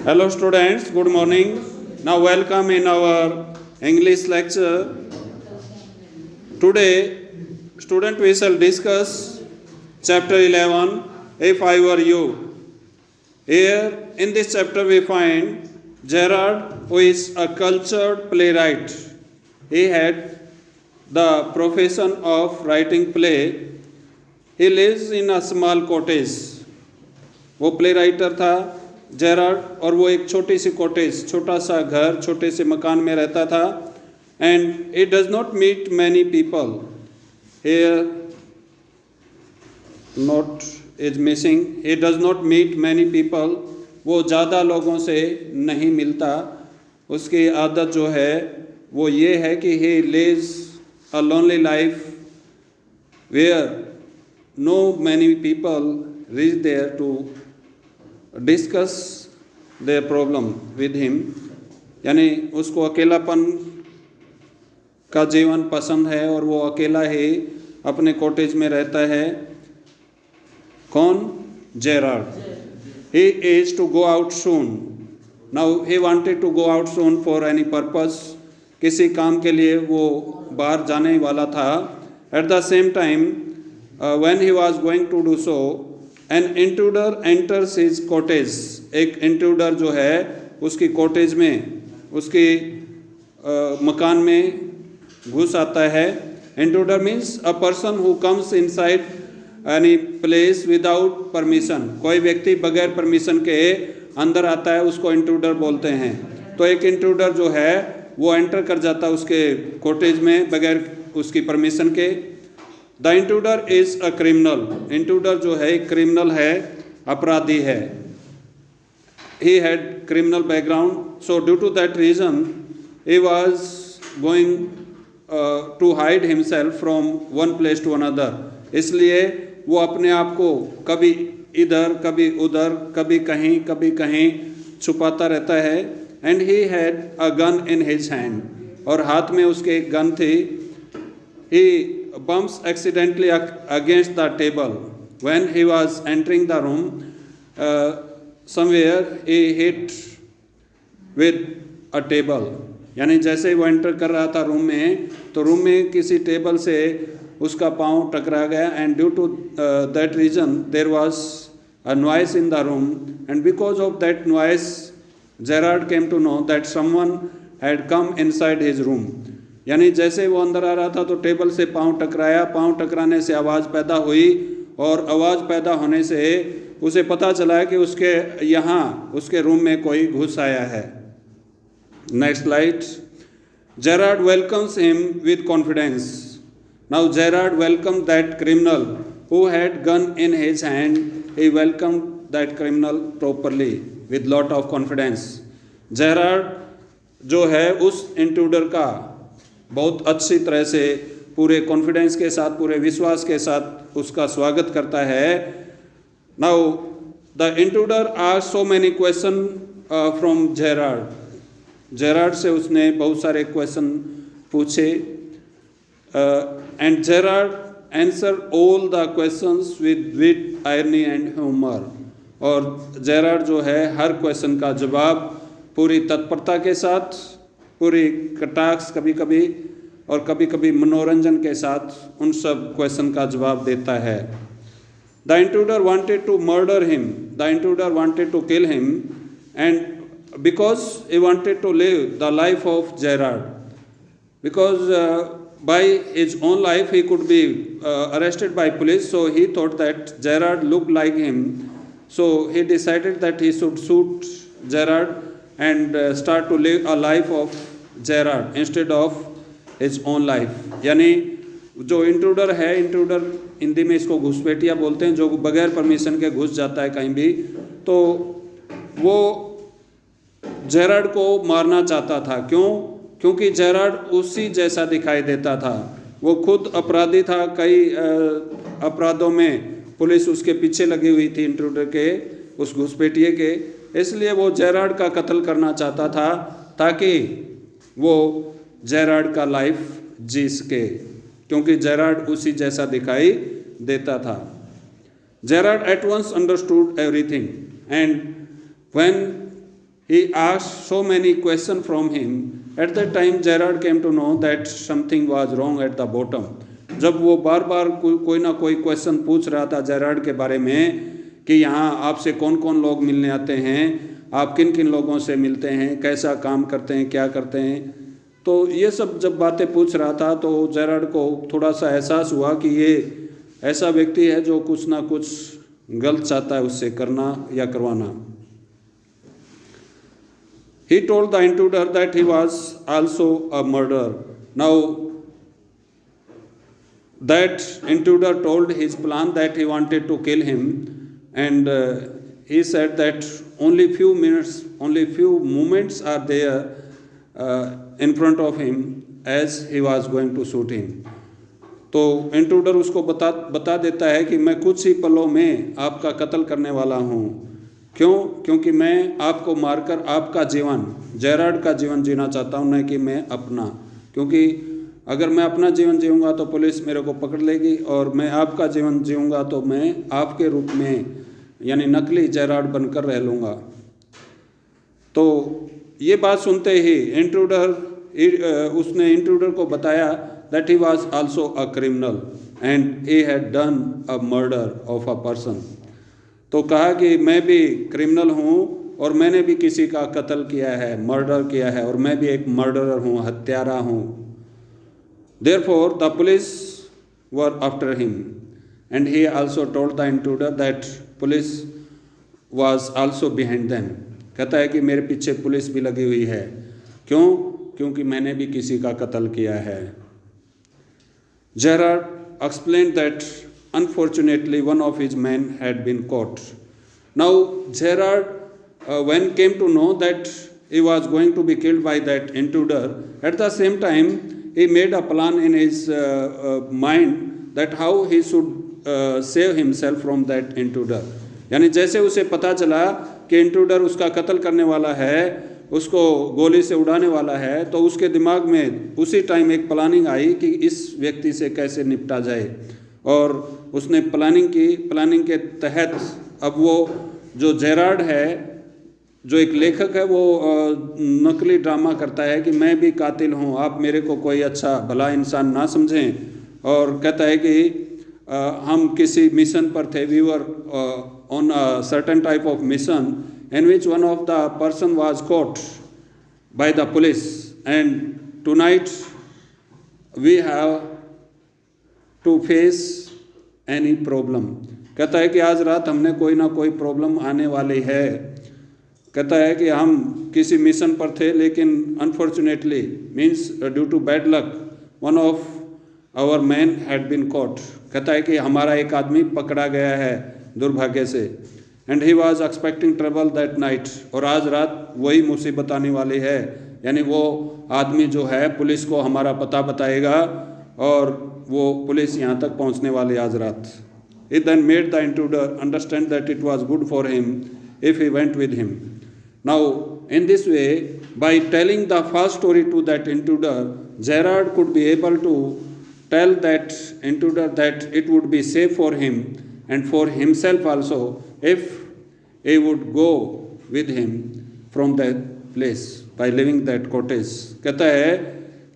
Hello students, good morning. Now welcome in our English lecture. Today, student, we shall discuss chapter 11, If I Were You. Here in this chapter we find Gerard, who is a cultured playwright. He had the profession of writing play. He lives in a small cottage. वो play writer था Gerrard, और वो एक छोटी सी cottage, छोटा सा घर, छोटे से मकान में रहता था. And it does not meet many people. Here not is missing. It does not meet many people. वो ज़्यादा लोगों से नहीं मिलता. उसकी आदत जो है वो ये है कि he lives a lonely life where no many people reach there to discuss their problem with him. यानी उसको अकेलापन का जीवन पसंद है और वो अकेला ही अपने कॉटेज में रहता है. कौन? Gerard. He is to go out soon. Now he wanted to go out soon for any purpose. किसी काम के लिए वो बाहर जाने वाला था. At the same time when he was going to do so, an intruder enters his cottage. एक इंट्रूडर जो है उसकी कॉटेज में, उसकी मकान में घुस आता है. Intruder means a person who comes inside any place without permission. कोई व्यक्ति बगैर परमिशन के अंदर आता है, उसको इंट्रूडर बोलते हैं. तो एक इंट्रूडर जो है वो एंटर कर जाता है उसके कॉटेज में बगैर उसकी परमिशन के. The intruder is a criminal. Intruder जो है एक क्रिमिनल है, अपराधी है. He had criminal background. So due to that reason he was going to hide himself from one place to another. इसलिए वो अपने आप को कभी इधर कभी उधर, कभी कहीं छुपाता रहता है. And he had a gun in his hand. और हाथ में उसके एक गन थी. ही bumps accidentally against the table. When he was entering the room, somewhere he hit with a table. यानी जैसे ही वो एंटर कर रहा था रूम में, तो रूम में किसी टेबल से उसका पाँव टकरा गया. And due to that reason there was a noise in the room. And because of that noise Gerard came to know that someone had come inside his room. यानी जैसे वो अंदर आ रहा था तो टेबल से पाँव टकराया. पाँव टकराने से आवाज़ पैदा हुई, और आवाज़ पैदा होने से उसे पता चला कि उसके यहाँ उसके रूम में कोई घुस आया है. Next slide. Gerard welcomes him with confidence. Now Gerard welcome that criminal who had gun in his hand. He welcome that criminal properly with lot of confidence. Gerard जो है उस इंट्रूडर का बहुत अच्छी तरह से पूरे कॉन्फिडेंस के साथ, पूरे विश्वास के साथ उसका स्वागत करता है. Now the intruder asked so many question from Gerard. Gerard से उसने बहुत सारे क्वेश्चन पूछे. And Gerard answered all the questions with wit, irony and humour. और जेरार्ड जो है हर क्वेश्चन का जवाब पूरी तत्परता के साथ, पूरी कटाक्ष कभी कभी और कभी कभी मनोरंजन के साथ उन सब क्वेश्चन का जवाब देता है. The intruder wanted to murder him. The intruder wanted to kill him, and because he wanted to live the life of Gerard. Because by his own life he could be arrested by police. So he thought that Gerard looked like him. So he decided that he should shoot Gerard and start to live a life of Gerard instead of his own life. यानी जो intruder है, intruder Hindi में इसको घुसपैठिया बोलते हैं, जो बगैर permission के घुस जाता है कहीं भी, तो वो जेरार्ड को मारना चाहता था. क्यों? क्योंकि जेरार्ड उसी जैसा दिखाई देता था. वो खुद अपराधी था. कई अपराधों में पुलिस उसके पीछे लगी हुई थी, इंट्रूडर के, उस घुसपैठिए के. इसलिए वो जेरार्ड का कत्ल करना चाहता था ताकि वो जेरार्ड का लाइफ जी सके, क्योंकि जेरार्ड उसी जैसा दिखाई देता था. Gerard at once understood everything, and when he asked so many questions from him. At that time Gerard came to know that something was wrong at the bottom. जब वो बार बार कोई ना कोई क्वेश्चन पूछ रहा था जेरार्ड के बारे में कि यहाँ आपसे कौन कौन लोग मिलने आते हैं, आप किन किन लोगों से मिलते हैं, कैसा काम करते हैं, क्या करते हैं, तो ये सब जब बातें पूछ रहा था तो जेरार्ड को थोड़ा सा एहसास हुआ कि ये ऐसा व्यक्ति है जो कुछ ना कुछ गलत चाहता है उससे करना या करवाना. He told the intruder that he was also a murderer. Now that intruder told his plan that he wanted to kill him, and he said that only few moments are there in front of him as he was going to shoot him. तो intruder उसको बता देता है कि मैं कुछ ही पलों में आपका कत्ल करने वाला हूँ. क्यों? क्योंकि मैं आपको मारकर आपका जीवन, जेरार्ड का जीवन जीना चाहता हूँ, न कि मैं अपना. क्योंकि अगर मैं अपना जीवन जीऊँगा तो पुलिस मेरे को पकड़ लेगी, और मैं आपका जीवन जीऊँगा तो मैं आपके रूप में यानी नकली जेरार्ड बनकर रह लूँगा. तो ये बात सुनते ही उसने इंट्रूडर को बताया that he was also a criminal and he had done a murder of a person. तो कहा कि मैं भी क्रिमिनल हूँ और मैंने भी किसी का कत्ल किया है, मर्डर किया है, और मैं भी एक मर्डरर हूँ, हत्यारा हूँ. Therefore the police were after him, and he also told the intruder that police was also behind them. कहता है कि मेरे पीछे पुलिस भी लगी हुई है. क्यों? क्योंकि मैंने भी किसी का कत्ल किया है. Gerard explained that unfortunately one of his men had been caught. Now Gerard, when came to know that he was going to be killed by that intruder, at the same time he made a plan in his mind that how he should save himself from that intruder. यानी जैसे उसे पता चला कि intruder उसका कत्ल करने वाला है, उसको गोली से उड़ाने वाला है, तो उसके दिमाग में उसी टाइम एक प्लानिंग आई कि इस व्यक्ति से कैसे निपटा जाए. और उसने प्लानिंग की. प्लानिंग के तहत अब वो जो जेरार्ड है, जो एक लेखक है, वो नकली ड्रामा करता है कि मैं भी कातिल हूँ, आप मेरे को कोई अच्छा भला इंसान ना समझें, और कहता है कि हम किसी मिशन पर थे. We were on a certain type of mission in which one of the person was caught by the police, and tonight we have to face any problem. कहता है कि आज रात हमने कोई ना कोई प्रॉब्लम आने वाली है. कहता है कि हम किसी मिशन पर थे, लेकिन unfortunately means due to bad luck one of our man had been caught. कहता है कि हमारा एक आदमी पकड़ा गया है दुर्भाग्य से. And he was expecting trouble that night. और आज रात वही मुसीबत आने वाली है, यानी वो आदमी जो है पुलिस को हमारा पता बताएगा और वो पुलिस यहाँ तक पहुँचने वाली आज रात. It then made the intruder understand that it was good for him if he went with him. Now, in this way, by telling the false story to that intruder, Gerard could be able to tell that intruder that it would be safe for him and for himself also if he would go with him from that place by leaving that cottage. कहता है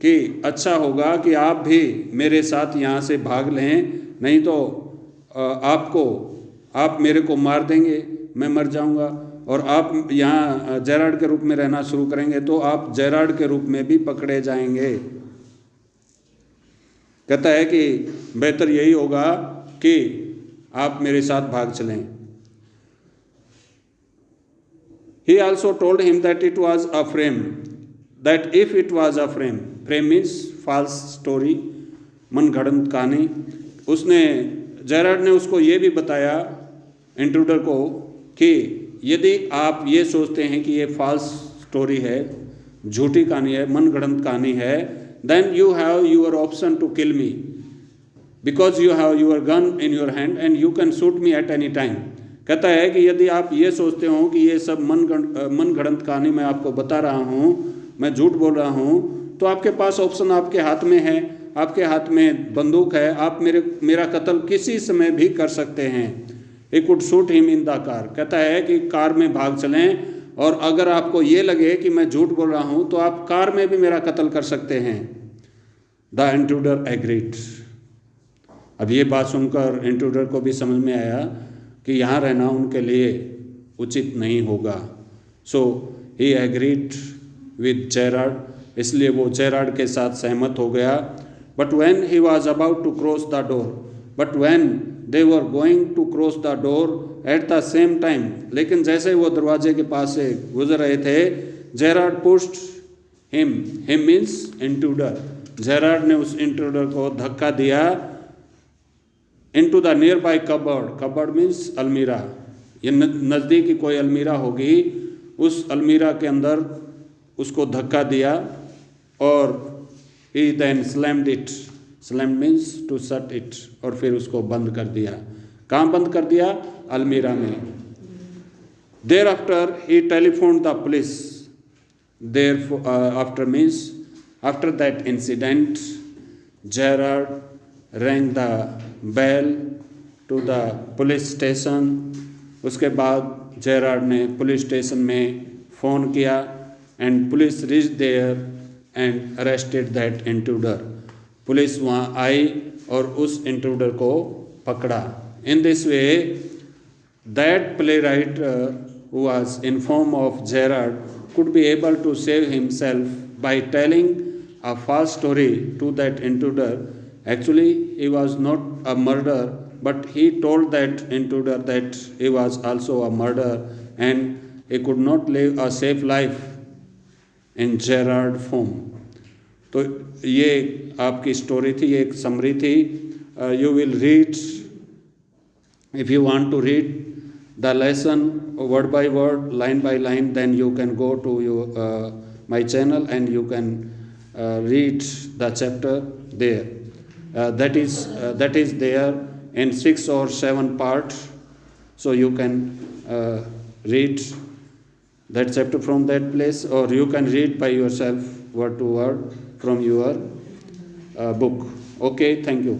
कि अच्छा होगा कि आप भी मेरे साथ यहाँ से भाग लें, नहीं तो आप मेरे को मार देंगे, मैं मर जाऊँगा, और आप यहाँ जेरार्ड के रूप में रहना शुरू करेंगे तो आप जेरार्ड के रूप में भी पकड़े जाएंगे. कहता है कि बेहतर यही होगा कि आप मेरे साथ भाग चलें. He also told him that it was a frame, that if it was a frame means false story, मनगढ़ंत कहानी. उसने जेरार्ड ने उसको ये भी बताया इंट्रूडर को कि यदि आप ये सोचते हैं कि ये फॉल्स स्टोरी है, झूठी कहानी है, मनगढ़ंत कहानी है, then you have your option to kill me because you have your gun in your hand and you can shoot me at any time. कहता है कि यदि आप ये सोचते हो कि ये सब मनगढ़ंत कहानी मैं आपको बता रहा हूँ, मैं झूठ बोल रहा हूँ, तो आपके पास ऑप्शन आपके हाथ में है, आपके हाथ में बंदूक है, आप मेरा कत्ल किसी समय भी कर सकते हैं. He could shoot him in the car. कहता है कि कार में भाग चलें और अगर आपको ये लगे कि मैं झूठ बोल रहा हूँ तो आप कार में भी मेरा कत्ल कर सकते हैं। The intruder agreed. अब ये बात सुनकर इंट्रूडर को भी समझ में आया कि यहाँ रहना उनके लिए उचित नहीं होगा। So he agreed with Gerard, इसलिए वो जेराड के साथ सहमत हो गया। But when he was about to cross the door, but when they were going to cross the door at the same time, लेकिन जैसे वो दरवाजे के पास से गुजर रहे थे, Gerrard pushed him means intruder, Gerrard ने उस इंट्रूडर को धक्का दिया into the near by cupboard, cupboard means अलमीरा, ये नज़दीकी कोई अलमीरा होगी, उस अलमीरा के अंदर उसको धक्का दिया और he then slammed it, slammed means to shut it, और फिर उसको बंद कर दिया। कहाँ बंद कर दिया? अलमीरा में। Thereafter he telephone the police, thereafter means after that incident Gerard rang the bell to the police station, उसके बाद जेराड ने पुलिस स्टेशन में फ़ोन किया एंड police reach there and arrested that intruder, police वहाँ आई और उस इंट्रूडर को पकड़ा। In this way that playwright who was in form of Gerard could be able to save himself by telling a false story to that intruder. Actually, he was not a murderer, but he told that intruder that he was also a murderer and he could not live a safe life in Gerard form. तो ये आपकी story थी, ये एक summary थी। You will read, if you want to read the lesson word by word, line by line, then you can go to your my channel and you can read the chapter there. That is there in 6 or 7 parts, so you can read that chapter from that place, or you can read by yourself word to word from your book. Okay, thank you.